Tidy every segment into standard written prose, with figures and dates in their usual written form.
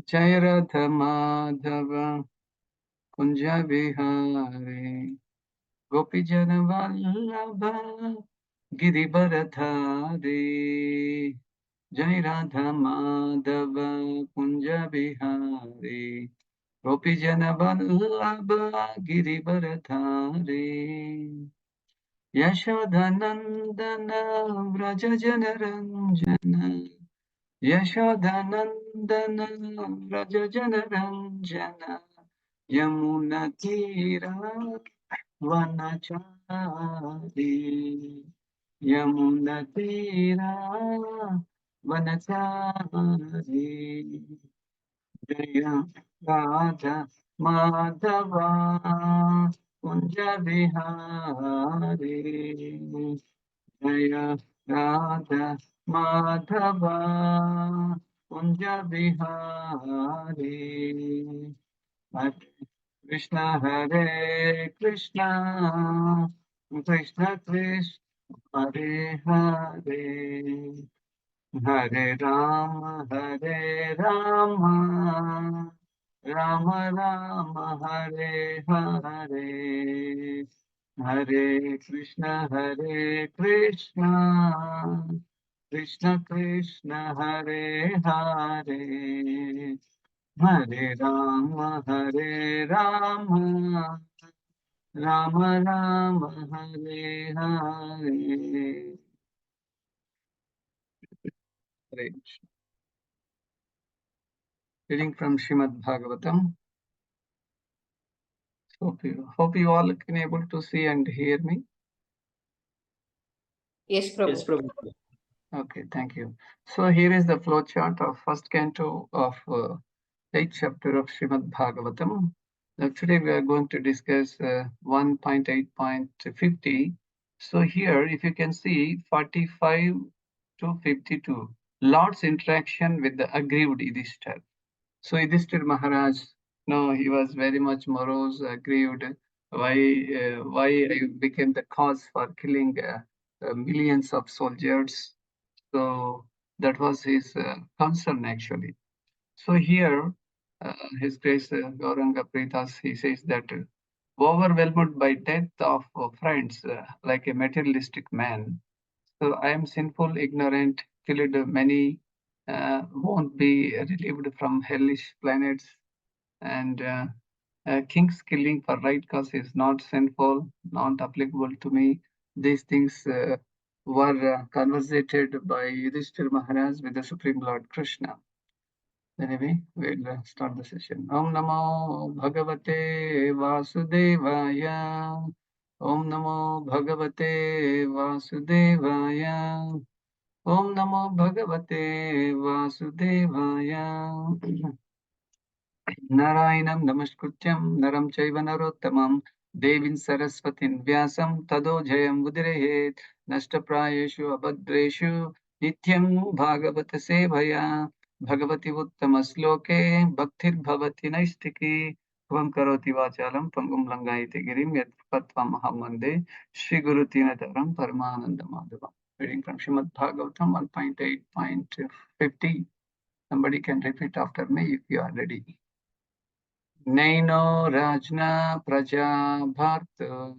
Jai Radha Madhava Kunja Vihare Gopijana Vallabha Giribharadhari Jai Radha Madhava Kunja Vihare Gopijana Vallabha Giribharadhari Yashodhanandana Vrajajana Ranjana Yashodhanandana Vrajajana Ranjana Yamuna Tira Vanachari Yamuna Tira Vanachari Jaya Radha Madhava Kunja Vihari Jaya Radha Madhava Kunja Vihari Hare Krishna Hare Krishna Krishna Krishna Hare Hare Hare Rama Rama Rama Hare Hare Hare Krishna Krishna Krishna Hare Hare Hare Rama Rama Rama Hare Hare. Hare Krishna. Reading from Srimad Bhagavatam. Hope you all can able to see and hear me. Yes, Prabhu. Yes, Prabhu. Okay, thank you. So here is the flow chart of first canto of 8th chapter of Srimad Bhagavatam. Now today we are going to discuss 1.8.50. So here, if you can see 45 to 52, Lord's interaction with the aggrieved Yudhishthira. So Yudhishthira Maharaj, no, he was very much morose, aggrieved. Why I became the cause for killing millions of soldiers. So that was his concern actually. So here, His Grace Gauranga Pritas, he says that overwhelmed by death of friends like a materialistic man. So I am sinful, ignorant, killed many, won't be relieved from hellish planets, and king's killing for right cause is not sinful, not applicable to me. These things were conversated by Yudhishthira Maharaj with the Supreme Lord Krishna. Anyway, we'll start the session. Om Namo Bhagavate Vasudevaya. Om Namo Bhagavate Vasudevaya. Om Namo Bhagavate Vasudevaya. Narayanam Namaskrutyam Naram Chaiva Narottamam Devin Saraswatin Vyasam Tado Jayam Udirehet Nashtaprayeshu Abhadreshu Nityam Bhagavata Sevaya Bhagavati Uttamasloke Bhaktir Bhavati Naistiki Tvam Karoti Vachalam Pangum Langaiti Girim Yat Patvam Mahamande Shri Guru Tinataram Paramananda Madhava. Reading from Srimad Bhagavatam 1.8.50. Somebody can repeat after me if you are ready. Naino Rajna Praja Bharta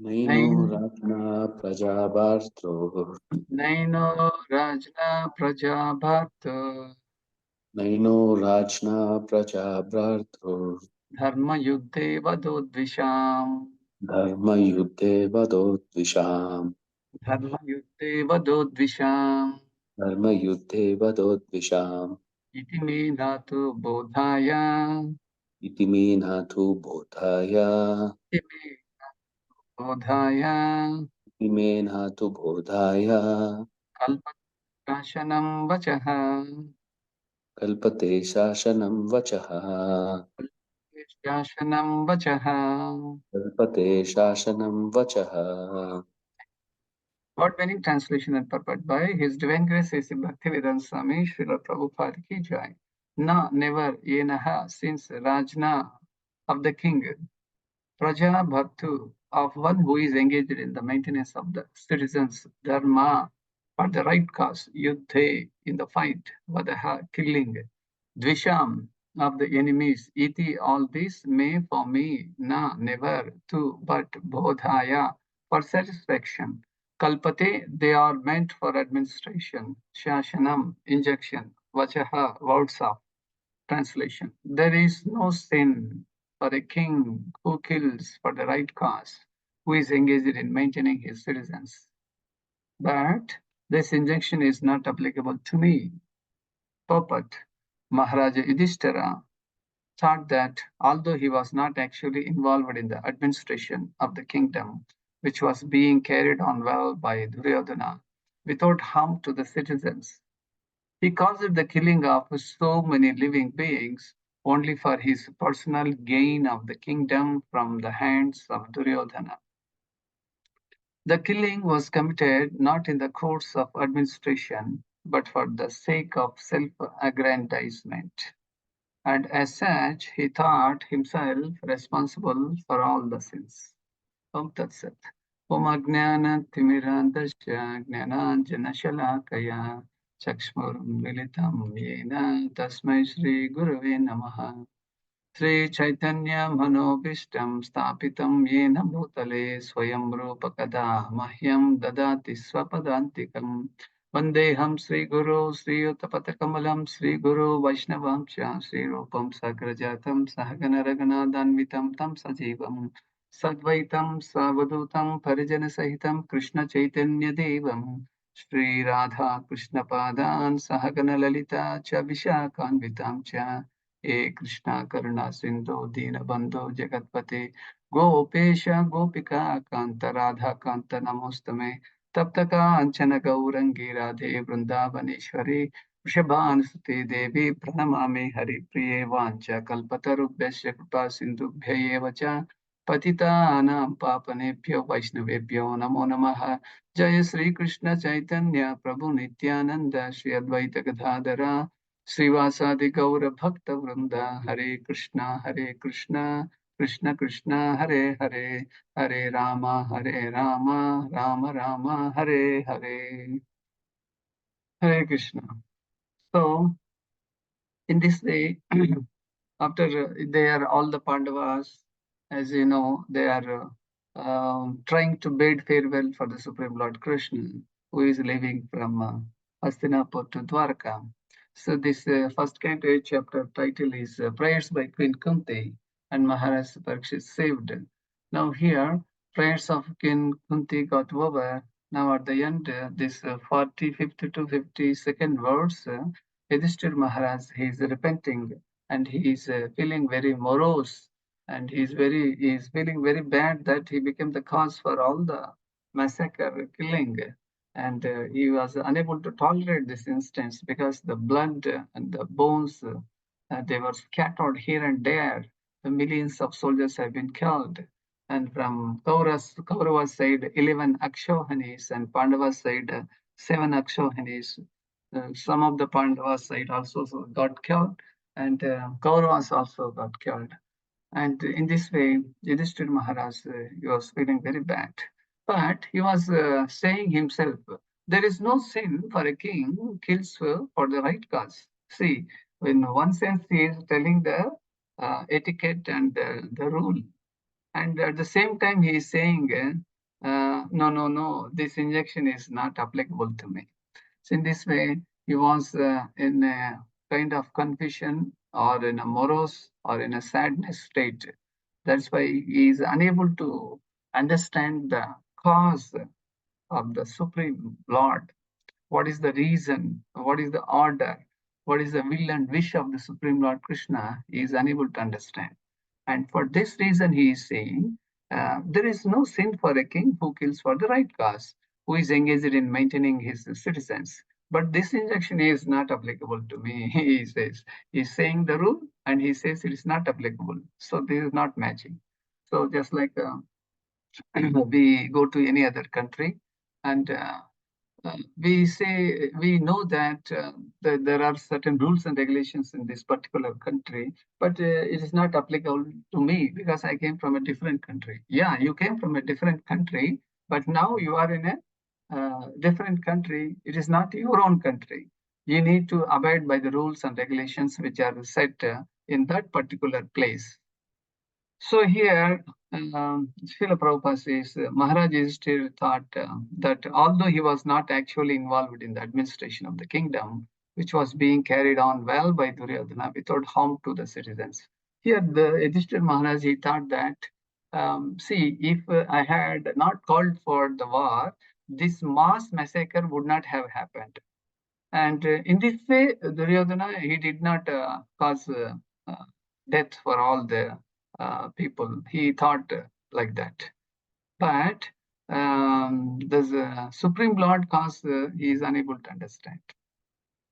Naino Rajna Prajabhartro Naino Rajna Praja Bharta Naino Rajna Prajabhartro Dharma Yudhe Vadodvisham Dharma Yudhe Vadodvisham Dharma Yudhe Vadodvisham Dharma Yudhe Vadodvisham Iti me dhatu bodhaya Iti me nathu bodhaya Iti me bodhaya Iti me nathu bodhaya Kalpashanam vachaha Kalpate Shashanam Vachaha Shashanam vachaha. Kalpate Shashanam Vachaha. Word meaning translation and purport by His Divine Grace A.C. Bhaktivedanta Swami Srila Prabhupada Ki Jai. Na, never, yenaha, since Rajna of the king, Praja Bhartu of one who is engaged in the maintenance of the citizens' dharma, for the right cause, yuddhe, in the fight, vadaha, killing, dvisham, of the enemies, iti, all this, may, for me, na, never, to, but, bodhaya, for satisfaction, kalpate, they are meant for administration, shashanam, injection, vachaha, words of translation. There is no sin for a king who kills for the right cause, who is engaged in maintaining his citizens. But this injunction is not applicable to me. Popat, Maharaja Yudhishthira, thought that although he was not actually involved in the administration of the kingdom, which was being carried on well by Duryodhana, without harm to the citizens, he caused the killing of so many living beings only for his personal gain of the kingdom from the hands of Duryodhana. The killing was committed not in the course of administration, but for the sake of self-aggrandizement. And as such, he thought himself responsible for all the sins. Om Tat Sat. Om Ajnana Timirandasya Jnananjana Shalakaya Chakshmurmilitam Yena Tasmai Shri Gurave Namaha. Sri Chaitanya Manobishtam Stapitam Yena Bhutale Swayam Rupa Kada Mahyam Dadati Swapadantikam Vandeham Sri Guru Sri Utapatakamalam Sri Guru Vaishnavam Cha Sri Rupam Sagrajatam Sahagana Ragana Danvitam Tam Sajivam Sadvaitam Savadutam Parijana Sahitam Krishna Chaitanya Devam Sri Radha Krishna Padan Sahagana Lalita Cha Vishakanvitam Cha हे कृष्णा करुणा सिंधु दीन बंधु जगतपते गोपेश गोपिका कांत राधा कांत नमोस्तमे तप्त कांचन गौरंगी राधे वृंदावनेश्वरी वृषभानुसुते देवी प्रणमामि हरिप्रिये वाञ्छा कल्पतरुभ्यश्च कृपा सिन्धुभ्य एव च पतितानां पापनेभ्यो वैष्णवेभ्यो नमो नमः जय श्री कृष्ण चैतन्य प्रभु नित्यानंद श्री अद्वैत गदाधर श्रीवासादि गौर भक्त वृंद हरे Krishna Krishna Krishna Hare Hare Hare Ram Ram Ram Hare Hare Hare Krishna. So, in this way, after they are all the Pandavas, as you know, they are trying to bid farewell for the Supreme Lord Krishna, who is leaving from Hastinapur to Dwarka. So this first canto chapter title is Prayers by Queen Kunti and Maharaj Parikshit saved. Now here, prayers of Queen Kunti got over. Now at the end, this 45th to 52nd verse, Yudhishthir Maharaj, he is repenting and he is feeling very morose and he is feeling very bad that he became the cause for all the massacre, killing, and he was unable to tolerate this instance because the blood and the bones they were scattered here and there. The millions of soldiers have been killed, and from Kauravas side 11 Akshohanis and Pandavas side 7 Akshohanis. Some of the Pandavas side also got killed, and Kauravas also got killed. And in this way, Yudhishthira Maharaj, he was feeling very bad. But he was saying himself, there is no sin for a king who kills for the right cause. See, in one sense, he is telling the etiquette and the rule. And at the same time, he is saying, no, this injection is not applicable to me. So in this way, he was in a kind of confusion or in a morose or in a sadness state. That's why he is unable to understand the cause of the Supreme Lord. What is the reason? What is the order? What is the will and wish of the Supreme Lord Krishna? He is unable to understand. And for this reason, he is saying, there is no sin for a king who kills for the right cause, who is engaged in maintaining his citizens. But this injunction is not applicable to me, he says. He's saying the rule and he says it is not applicable. So this is not matching. So just like we go to any other country and we know that there are certain rules and regulations in this particular country, but it is not applicable to me because I came from a different country. Yeah, you came from a different country, but now you are in a different country, it is not your own country. You need to abide by the rules and regulations which are set in that particular place. So here, Srila Prabhupada says, Maharaj still thought that although he was not actually involved in the administration of the kingdom, which was being carried on well by Duryodhana without harm to the citizens, here the Yudhishthira Maharaj, he thought that, see, if I had not called for the war, this mass massacre would not have happened. And in this way, Duryodhana, he did not cause uh, death for all the people. He thought like that. But the Supreme Lord cause he is unable to understand.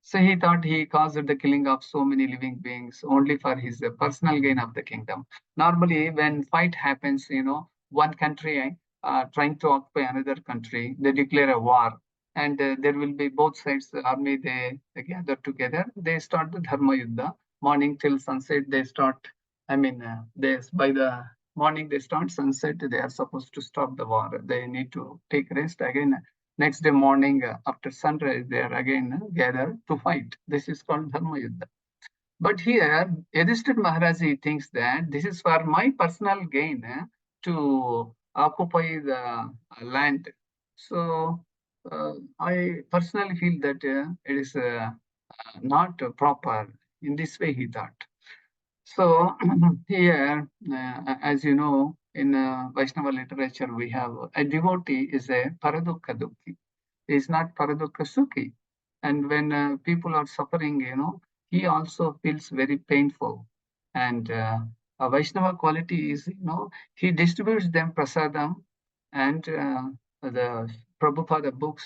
So he thought he caused the killing of so many living beings only for his personal gain of the kingdom. Normally, when fight happens, one country trying to occupy another country, they declare a war, and there will be both sides. The army they gather together. They start the Dharma Yuddha. Morning till sunset, they start. I mean, they by the morning they start sunset. They are supposed to stop the war. They need to take rest again. Next day morning, after sunrise, they are again gathered to fight. This is called Dharma Yuddha. But here, Yudhishthira Maharaj thinks that this is for my personal gain to occupy the land. So I personally feel that it is not proper. In this way, he thought. So here, as you know, in Vaishnava literature, we have a devotee is a paradukha dukhi. He is not paradukha sukhi. And when people are suffering, he also feels very painful. And a Vaishnava quality is, he distributes them prasadam and the Prabhupada books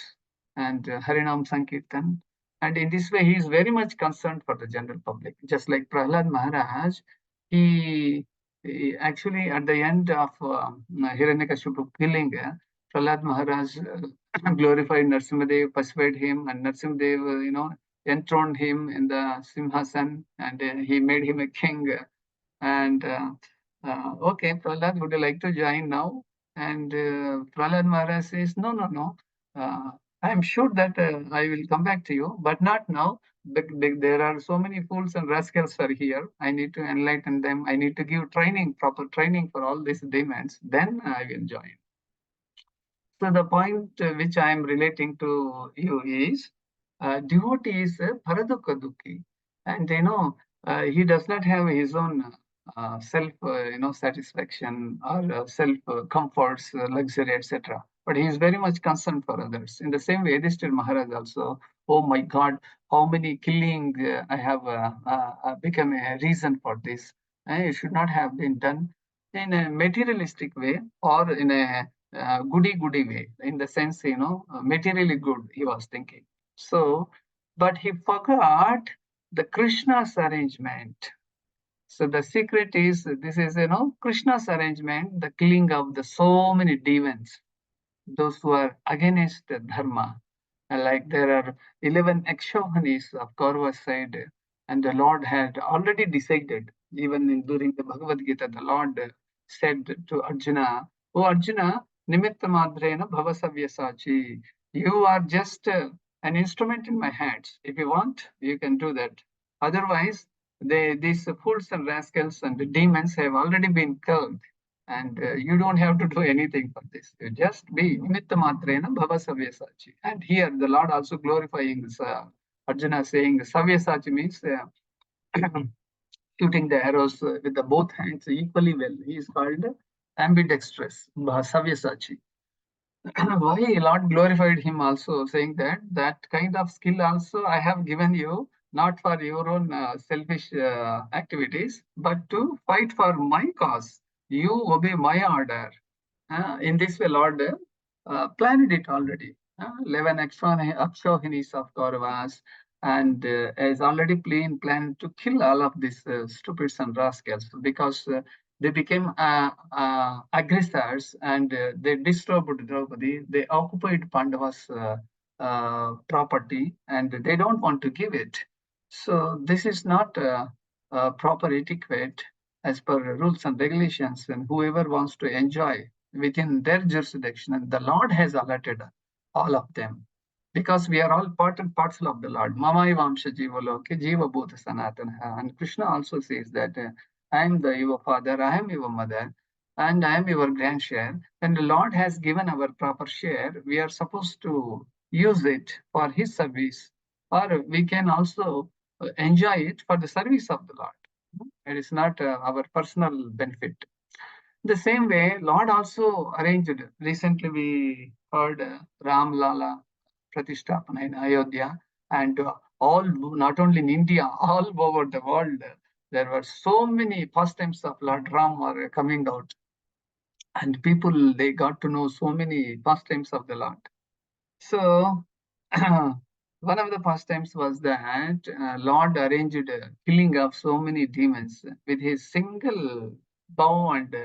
and Harinam Sankirtan. And in this way, he is very much concerned for the general public. Just like Prahlad Maharaj, he actually at the end of Hiranyakashipu killing, Prahlad Maharaj glorified Narsimhadev, persuaded him, and Narsimhadev, enthroned him in the Simhasan, and he made him a king. And okay, Prahlad, would you like to join now? And Prahlad Maharaj says, no, no, no. I am sure that I will come back to you, but not now. There are so many fools and rascals are here. I need to enlighten them. I need to give training, proper training for all these demons. Then I will join. So the point which I am relating to you is devotee is paradukha dukhi, and he does not have his own self satisfaction or self comforts, luxury, etc. But he is very much concerned for others. In the same way, Yudhishthira Maharaj also, oh my God, how many killing I have become a reason for this. It should not have been done in a materialistic way or in a goody way, in the sense, materially good, he was thinking. So, but he forgot the Krishna's arrangement. So the secret is this is, Krishna's arrangement, the killing of the so many demons, those who are against the dharma. Like there are 11 Akshohanis of Kaurava's side, and the Lord had already decided, even during the Bhagavad Gita, the Lord said to Arjuna, "Oh Arjuna, nimitta madrena bhavasavyasachi, you are just an instrument in my hands. If you want, you can do that. Otherwise, these fools and rascals and the demons have already been killed. And you don't have to do anything for this. You just be nimitta matrena bhava savyasachi." And here the Lord also glorifying this, Arjuna saying savyasachi means shooting the arrows with the both hands equally well. He is called ambidextrous, savyasachi. Why Lord glorified him also, saying that that kind of skill also I have given you, not for your own selfish activities, but to fight for my cause. You obey my order. In this way, Lord planned it already. 11 Akshohinis of Kauravas, and has already planned to kill all of these stupids and rascals because they became aggressors, and they disturbed Draupadi. They occupied Pandava's property, and they don't want to give it. So this is not proper etiquette as per rules and regulations, and whoever wants to enjoy within their jurisdiction, and the Lord has allotted all of them, because we are all part and parcel of the Lord. Mamai Vamsha Jiva Loke Jiva Bhuta Sanatana. And Krishna also says that I am your father, I am your mother, and I am your grandshare. And the Lord has given our proper share. We are supposed to use it for His service, or we can also enjoy it for the service of the Lord. It is not our personal benefit. The same way, Lord also arranged. Recently, we heard Ram Lala Pratishthapana in Ayodhya, and all, not only in India, all over the world, there were so many pastimes of Lord Ram are coming out, and people they got to know so many pastimes of the Lord. So, one of the pastimes was that Lord arranged killing of so many demons with his single bow and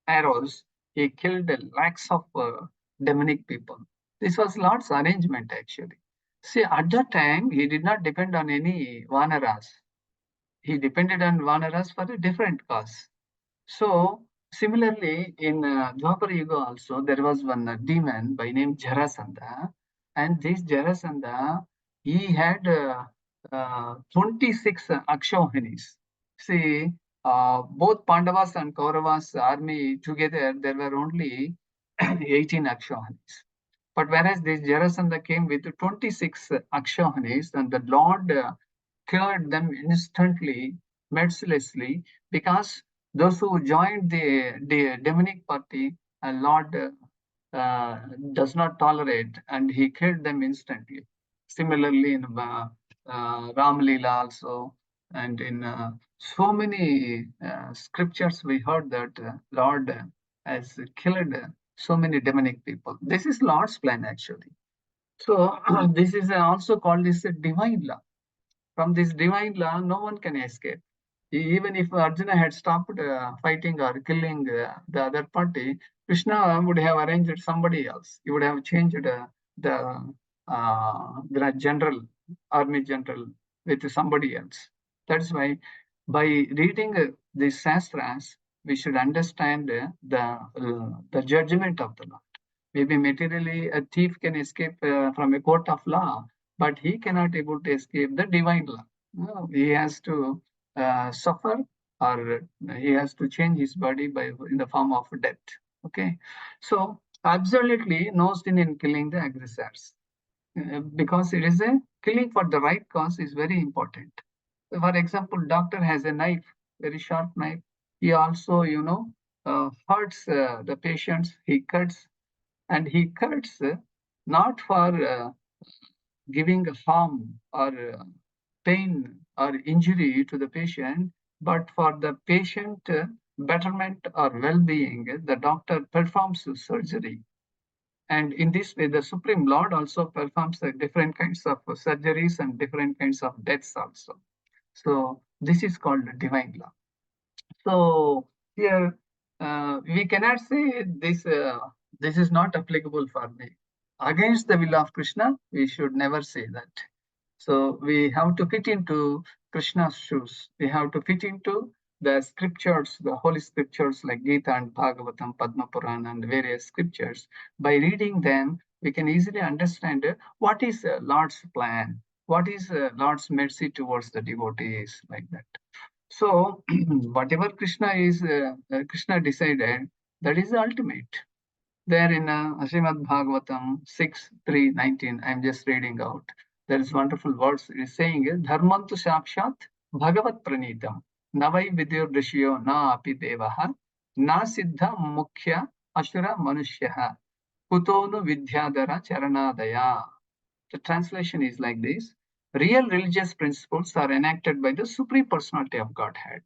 arrows. He killed lakhs of demonic people. This was Lord's arrangement, actually. See, at that time, he did not depend on any vanaras. He depended on vanaras for a different cause. So, similarly, in Dwapara Yuga also, there was one demon by name Jarasandha. And this Jarasandha, he had 26 Akshohinis. See, both Pandavas and Kauravas army together, there were only 18 Akshohinis. But whereas this Jarasandha came with 26 Akshohinis, and the Lord killed them instantly, mercilessly, because those who joined the demonic party, Lord does not tolerate, and he killed them instantly. Similarly, in Ram Leela also, and in so many scriptures, we heard that Lord has killed so many demonic people. This is Lord's plan, actually. So this is also called this divine law. From this divine law, no one can escape. Even if Arjuna had stopped fighting or killing the other party, Krishna would have arranged somebody else. He would have changed the general, army general, with somebody else. That's why by reading these Shastras, we should understand the judgment of the Lord. Maybe materially, a thief can escape from a court of law, but he cannot able to escape the divine law. No, he has to suffer, or he has to change his body by in the form of death. Okay, so absolutely no sin in killing the aggressors, because it is a killing for the right cause is very important. For example, doctor has a knife, very sharp knife. He also, hurts the patients. He cuts, and he cuts not for giving harm or pain or injury to the patient, but for the patient betterment or well-being, the doctor performs the surgery. And in this way, the Supreme Lord also performs different kinds of surgeries and different kinds of deaths also. So this is called divine law. So here we cannot say this is not applicable for me. Against the will of Krishna, we should never say that. So we have to fit into Krishna's shoes. We have to fit into the scriptures, the holy scriptures like Gita and Bhagavatam, Padma Purana, and various scriptures. By reading them, we can easily understand what is Lord's plan, what is Lord's mercy towards the devotees, like that. So whatever Krishna decided, that is the ultimate. There in Srimad Bhagavatam 6:3:19, I'm just reading out. There is wonderful words. It is saying, Dharmantu Sakshat Bhagavat Pranitam Navai Vidyur Rishyo Na Api Devaha Na Siddha Mukhya Ashura Manushyaha Kutonu Vidyadara Charanadaya. The translation is like this. Real religious principles are enacted by the Supreme Personality of Godhead.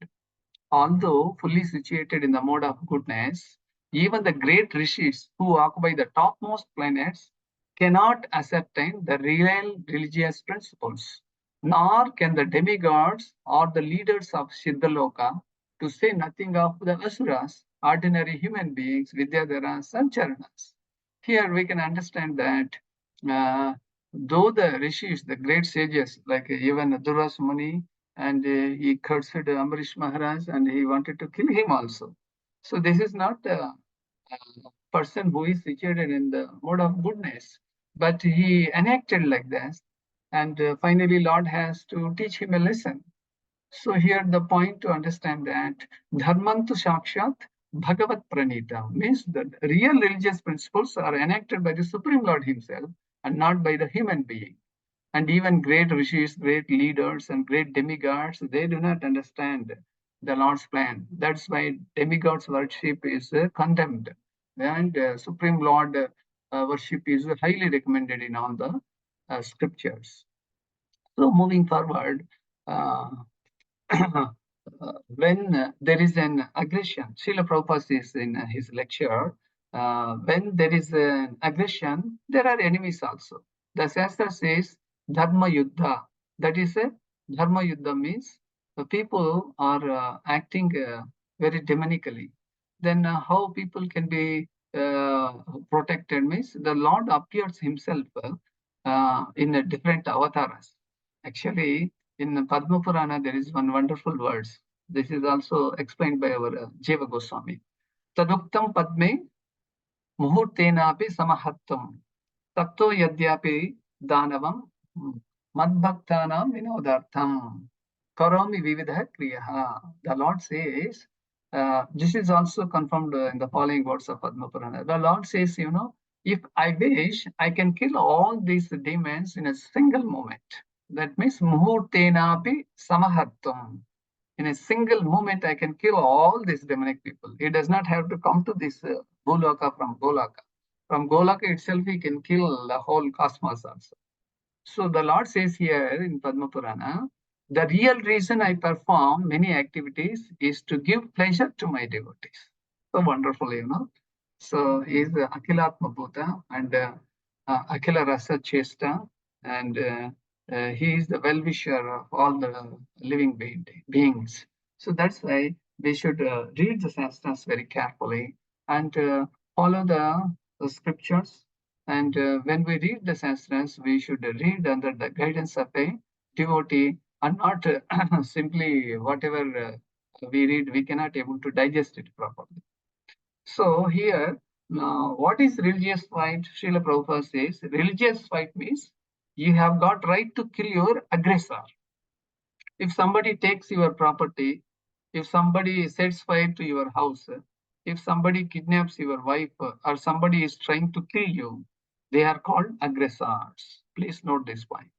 Although fully situated in the mode of goodness, even the great rishis who occupy the topmost planets cannot ascertain the real religious principles, nor can the demigods or the leaders of Siddhaloka, to say nothing of the asuras, ordinary human beings, Vidyadharas and Charanas. Here we can understand that though the rishis, the great sages, like even Duras Muni, and he cursed Ambarish Maharaj, and he wanted to kill him also. So this is not a person who is situated in the mode of goodness. but he enacted like this. And finally, Lord has to teach him a lesson. So here the point to understand that Dharmantu Shakshat Bhagavat Pranita means that real religious principles are enacted by the Supreme Lord himself and not by the human being. And even great rishis, great leaders, and great demigods, they do not understand the Lord's plan. That's why demigods worship is condemned. And Supreme Lord worship is highly recommended in all the scriptures. So moving forward, uh, when there is an aggression, Srila Prabhupada says in his lecture, when there is an aggression, there are enemies also. The Shastra says Dharma Yuddha. That is a Dharma Yuddha means the people are acting very demonically. Then how people can be protected means the Lord appears himself in a different avatars. Actually, in Padma Purana, there is one wonderful verse. This is also explained by our Jiva Goswami. Taduktam Padme Muhurtenapi Samahattam Tatto Yadyapi Danavam Madbhaktanam Vinodartham Karomi Vividha Kriyaha. The Lord says, this is also confirmed in the following words of Padma Purana. The Lord says, if I wish, I can kill all these demons in a single moment. That means Muhurtenapi Samahattam. In a single moment, I can kill all these demonic people. He does not have to come to this Bhuloka from Golaka. From Golaka itself, he can kill the whole cosmos also. So the Lord says here in Padma Purana, the real reason I perform many activities is to give pleasure to my devotees. So wonderful, So he is Akhilatma Bhuta and Akhila Rasa Chesta, and he is the well-wisher of all the living beings. So that's why we should read the Shastras very carefully and follow the scriptures. And when we read the Shastras, we should read under the guidance of a devotee and not simply whatever we read, we cannot able to digest it properly. So here, what is religious fight? Srila Prabhupada says, religious fight means you have got right to kill your aggressor. If somebody takes your property, if somebody sets fire to your house, if somebody kidnaps your wife, or somebody is trying to kill you, they are called aggressors. Please note this point.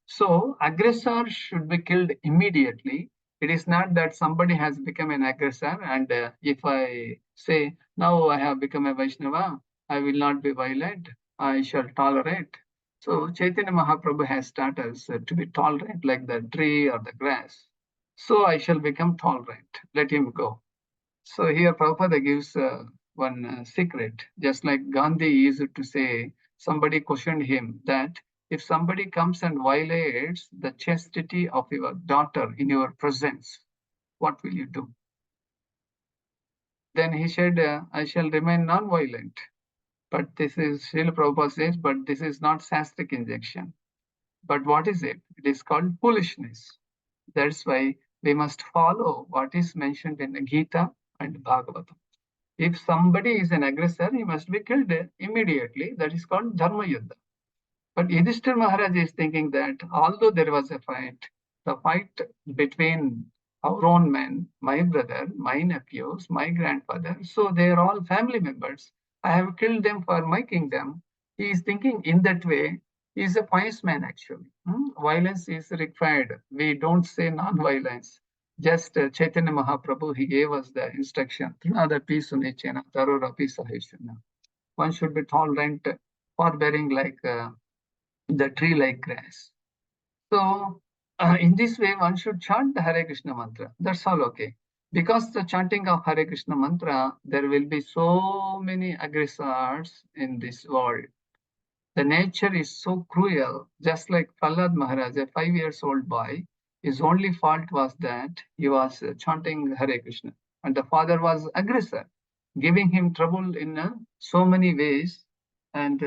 So, aggressors should be killed immediately. It is not that somebody has become an aggressor, and if I say, now I have become a Vaishnava, I will not be violent, I shall tolerate. So Chaitanya Mahaprabhu has taught us to be tolerant like the tree or the grass. So I shall become tolerant. Let him go. So here Prabhupada gives one secret. Just like Gandhi used to say, somebody questioned him that if somebody comes and violates the chastity of your daughter in your presence, what will you do? Then he said, I shall remain non-violent. But this is, Srila Prabhupada says, but this is not sastric injection. But what is it? It is called foolishness. That's why we must follow what is mentioned in the Gita and Bhagavatam. If somebody is an aggressor, he must be killed immediately. That is called Dharma Yuddha. But Yudhishthir Maharaj is thinking that although there was a fight, the fight between our own men, my brother, my nephews, my grandfather, so they are all family members. I have killed them for my kingdom. He is thinking in that way. He is a pious man actually. Violence is required. We don't say non-violence. Just Chaitanya Mahaprabhu, he gave us the instruction. One should be tolerant, forbearing like the tree like grass. So, in this way, one should chant the Hare Krishna mantra. That's all okay. Because the chanting of Hare Krishna mantra, there will be so many aggressors in this world. The nature is so cruel, just like Prahlad Maharaj, a 5 years old boy. His only fault was that he was chanting Hare Krishna. And the father was aggressor, giving him trouble in so many ways. And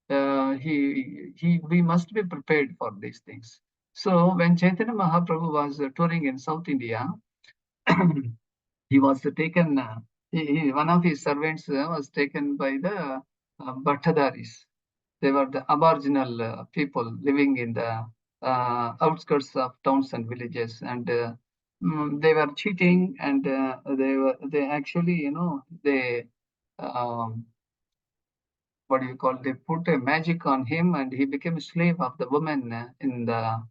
we must be prepared for these things. So when Chaitanya Mahaprabhu was touring in South India, he was taken, one of his servants was taken by the Bhattadaris. They were the aboriginal people living in the outskirts of towns and villages, and they were cheating, and they actually, they um, what do you call, they put a magic on him, and he became a slave of the woman in the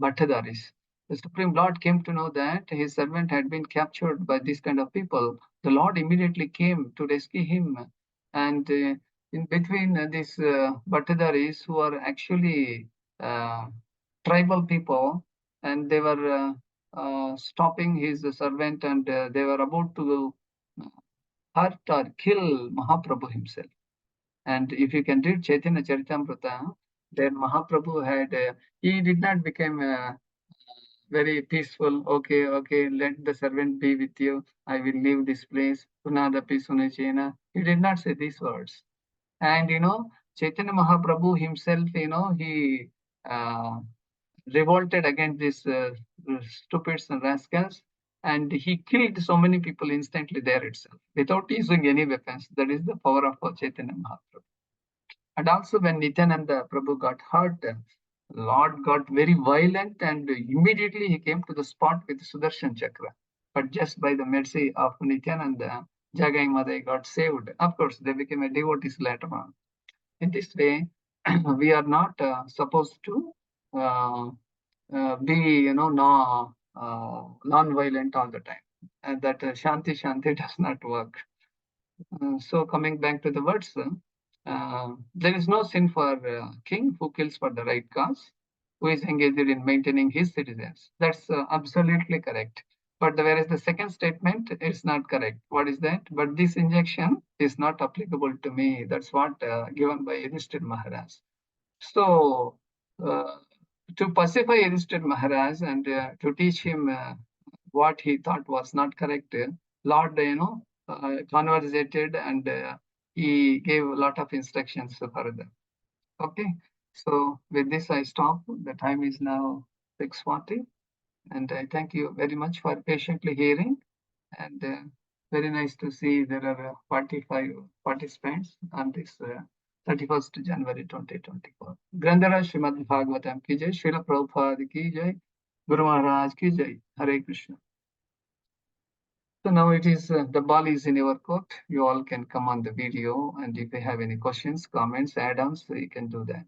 Bhattadaris. The Supreme Lord came to know that his servant had been captured by these kind of people. The Lord immediately came to rescue him, and in between these Bhattadaris, who are actually uh, tribal people, and they were stopping his servant, and they were about to hurt or kill Mahaprabhu himself. And if you can read Chaitanya Charitamrita, then Mahaprabhu had, he did not become very peaceful. Okay, okay, let the servant be with you. I will leave this place. Punadapi Sunachena. He did not say these words. And, Chaitanya Mahaprabhu himself, he uh, revolted against these stupids and rascals. And he killed so many people instantly there itself without using any weapons. That is the power of Chaitanya Mahaprabhu. And also when Nityananda Prabhu got hurt, Lord got very violent, and immediately he came to the spot with Sudarshan Chakra. But just by the mercy of Nityananda, Jagai Madai got saved. Of course, they became a devotees later on. In this way, we are not supposed to uh, be, non-violent all the time. And that Shanti Shanti does not work. So coming back to the words, there is no sin for a king who kills for the right cause, who is engaged in maintaining his citizens. That's absolutely correct. But whereas the second statement is not correct. What is that? But this injection is not applicable to me. That's what given by Yudhishthir Maharaj. So uh, to pacify Yudhishthir Maharaj and to teach him what he thought was not correct, Lord, conversated, and he gave a lot of instructions further. Okay, so with this I stop. The time is now 6:40, and I thank you very much for patiently hearing. And very nice to see there are 45 participants on this 31st January 2024. Grandhara Srimad Bhagavatam ki jai, Srila Prabhupada ki jai, Guru Maharaj ki jai, Hare Krishna. So now it is, the ball is in your court. You all can come on the video, and if you have any questions, comments, add-ons, so you can do that.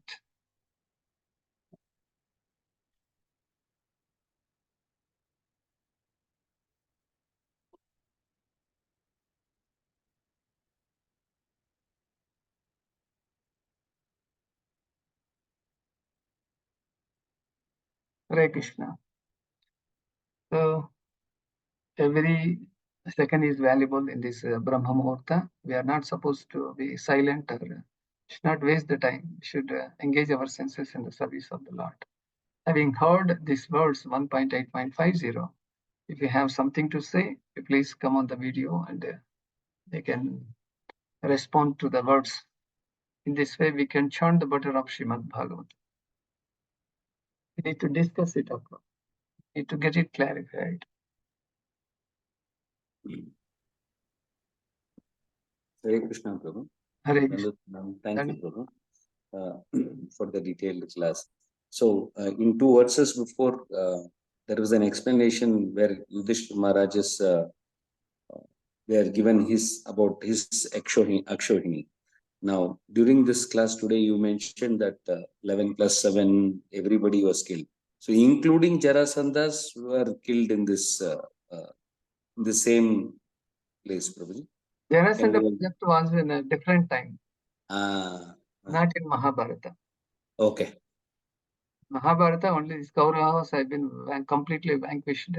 Hare Krishna. So every second is valuable in this Brahma Muhurta. We are not supposed to be silent, or should not waste the time. We should engage our senses in the service of the Lord. Having heard these words 1.8.50, if you have something to say, please come on the video, and they can respond to the words. In this way, we can churn the butter of Srimad Bhagavatam. We need to discuss it, of course. We need to get it clarified. Hare Krishna, Prabhu. Hare Krishna. Thank you, Prabhu, for the detailed class. So, in two verses before, there was an explanation where Yudhishthira Maharaj is they are given about his Akshohini. Now, during this class today, you mentioned that 11 plus 7, everybody was killed. So, including Jarasandhas were killed in this in the same place, Prabhuji. Jarasandha project was in a different time, not in Mahabharata. Okay. Mahabharata, only these Kauravas have been completely vanquished.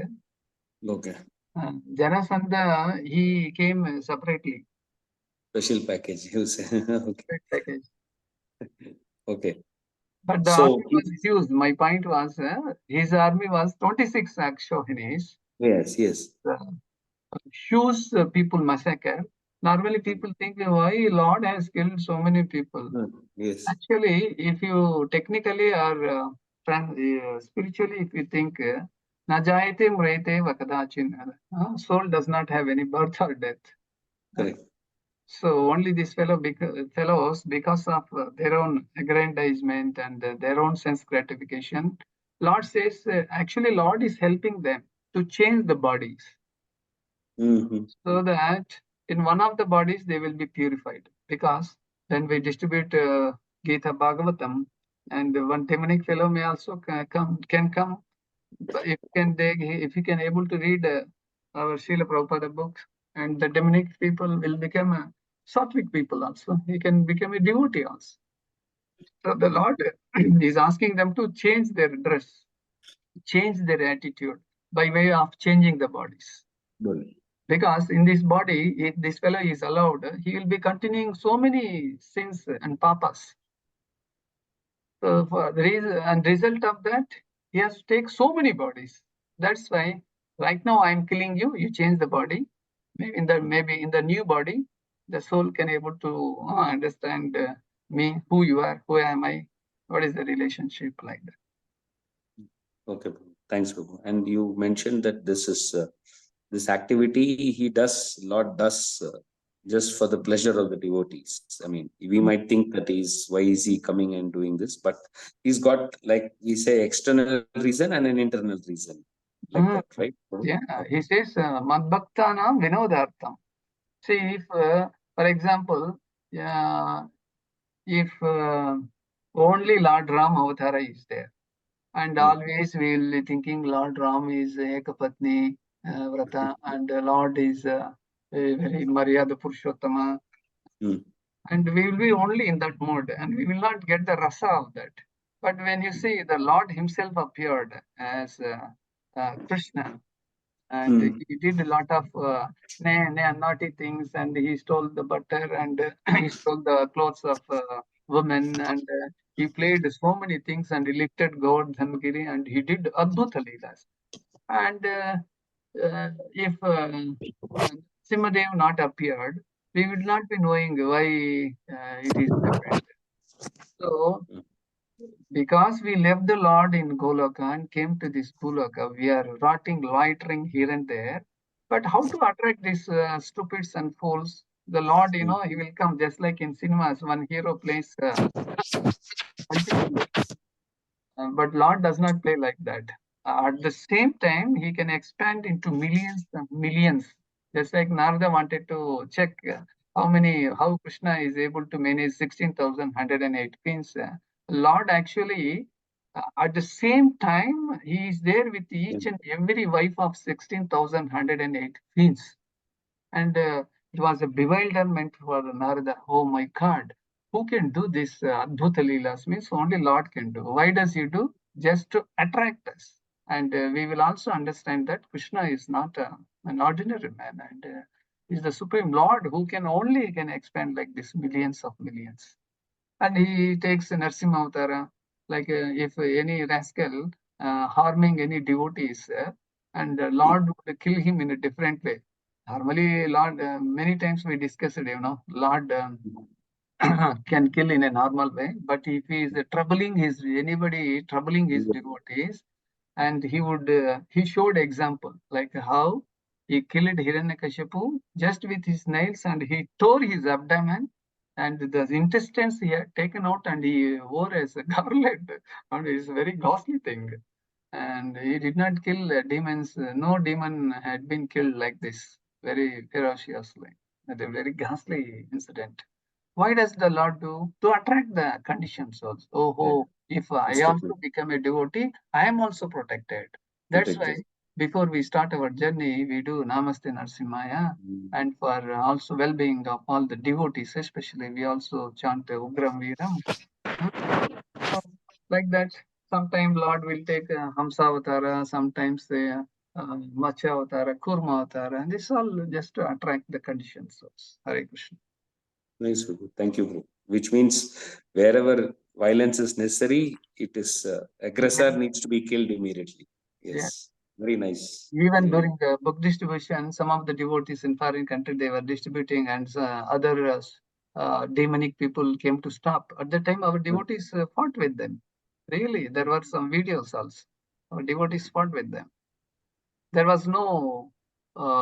Okay. Jarasandha, he came separately. Special package, you say. Okay. Package. Okay. But the army was huge. My point was, his army was 26 Akshohinis. Yes, yes. Huge people massacre. Normally, people think, why Lord has killed so many people? Yes. Actually, if you technically or spiritually, if you think, Najayate mrete vakadachin, soul does not have any birth or death. Correct. So only these fellows, because of their own aggrandizement and their own sense gratification, Lord says, actually, Lord is helping them to change the bodies Mm-hmm. so that in one of the bodies they will be purified. Because when we distribute Gita Bhagavatam, and one demonic fellow may also can come. But if he can able to read our Srila Prabhupada books, and the demonic people will become a sattvic people also. He can become a devotee also. So the Lord is asking them to change their dress, change their attitude by way of changing the bodies. Good. Because in this body, if this fellow is allowed, he will be continuing so many sins and papas. So for the reason and result of that, he has to take so many bodies. That's why right now I'm killing you. You change the body. Maybe in the new body, the soul can able to understand me, who you are, who am I, what is the relationship like that. Okay, Prabhu. Thanks, Prabhu. And you mentioned that this activity Lord does just for the pleasure of the devotees. I mean, we might think that why is he coming and doing this? But he's got, like we say, external reason and an internal reason, like Mm. that, right? Prabhu? Yeah, Okay. he says Madbhaktanam Vinodartham. See, if, for example, yeah, if only Lord Ram Avatara is there, and Mm, always we will be thinking Lord Ram is Ekapatni Vrata, and Lord is a very Maryada Purushottama, mm, and we will be only in that mode, and we will not get the rasa of that. But when you see the Lord Himself appeared as Krishna, and mm, he did a lot of naughty things, and he stole the butter, and he stole the clothes of women, and he played so many things, and he lifted God Dhamagiri, and he did Adbhuta Leelas. And if Simadev not appeared, we would not be knowing why it is happened. So mm. because we left the Lord in Goloka and came to this Goloka, we are rotting, loitering here and there. But how to attract these stupids and fools? The Lord, Mm. He will come just like in cinemas. One hero plays multiple, but Lord does not play like that. At the same time, He can expand into millions and millions. Just like Narada wanted to check how Krishna is able to manage 16,108 queens. Lord actually, at the same time, He is there with each and every wife of 16,108 queens. And it was a bewilderment for Narada. Oh my God, who can do this Adbhuta Leelas? Means only Lord can do. Why does he do? Just to attract us. And we will also understand that Krishna is not an ordinary man, and is the Supreme Lord who can expand like this millions of millions. And he takes Narsimha Avtara, like if any rascal harming any devotees, and Lord would kill him in a different way. Normally, Lord, many times we discussed, Lord can kill in a normal way, but if he is troubling his devotees, and he showed example like how he killed Hiranyakashipu just with his nails, and he tore his abdomen, and the intestines he had taken out, and he wore as a garland, and it's a very ghastly thing. And he did not kill demons. No demon had been killed like this, very ferociously. That's a very ghastly incident. Why does the Lord do? To attract the conditions also. Oh, Yeah. if I Especially also become a devotee, I am also protected. That's why protected. before we start our journey, we do Namaste Narsimhaya. Mm. And for also well-being of all the devotees, especially, we also chant Ugram Viram. Hmm? So, like that, sometimes Lord will take Hamsa Avatara, sometimes Matsya Avatara, Kurma Avatara, and this all just to attract the conditions. Hare Krishna. Nice, Prabhu. Thank you, Prabhu. Which means wherever violence is necessary, it is aggressor needs to be killed immediately. Yeah. Yes, very nice. Even Very during the book distribution, some of the devotees in foreign country they were distributing, and other demonic people came to stop. At the time, our nice. devotees fought with them. Really, there were some videos also. Our devotees fought with them. There was no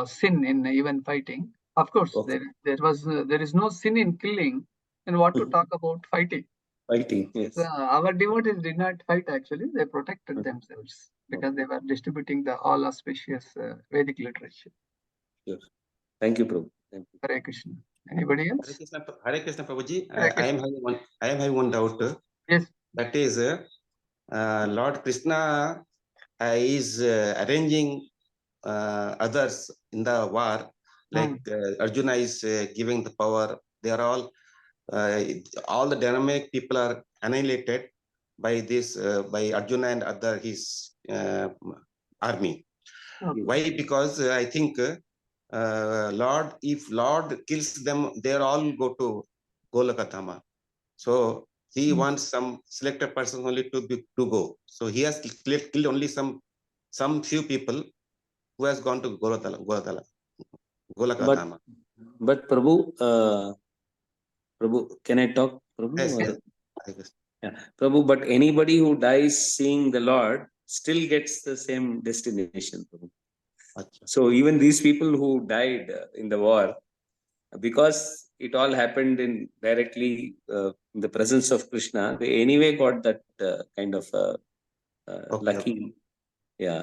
sin in even fighting. Of course, Okay. there is no sin in killing, and what to Mhm. talk about fighting. Fighting, So yes. our devotees did not fight actually; they protected Mhm. themselves Okay, because they were distributing the all auspicious Vedic literature. sure. Thank you, Prabhu. Thank you. Hare Krishna. Anybody Hare else? Krishna, Hare Krishna, Prabhuji. Hare I am Krishna. having one. I am having one doubt. Yes. That is, Lord Krishna is arranging others in the war. Like Arjuna is giving the power. They are all the dynamic people are annihilated by this by Arjuna and other his army. Okay. Why? Because I think Lord, if Lord kills them, they all go to Golakatama. So he wants some selected persons only to go. So he has killed only some few people who has gone to Golakatama. But Prabhu, can I talk, Prabhu? Yes, Or- yes. I guess. Yeah, Prabhu, but anybody who dies seeing the Lord still gets the same destination, Prabhu. Acha. So even these people who died in the war, because it all happened in directly in the presence of Krishna, they anyway got that kind of Okay. lucky, yeah,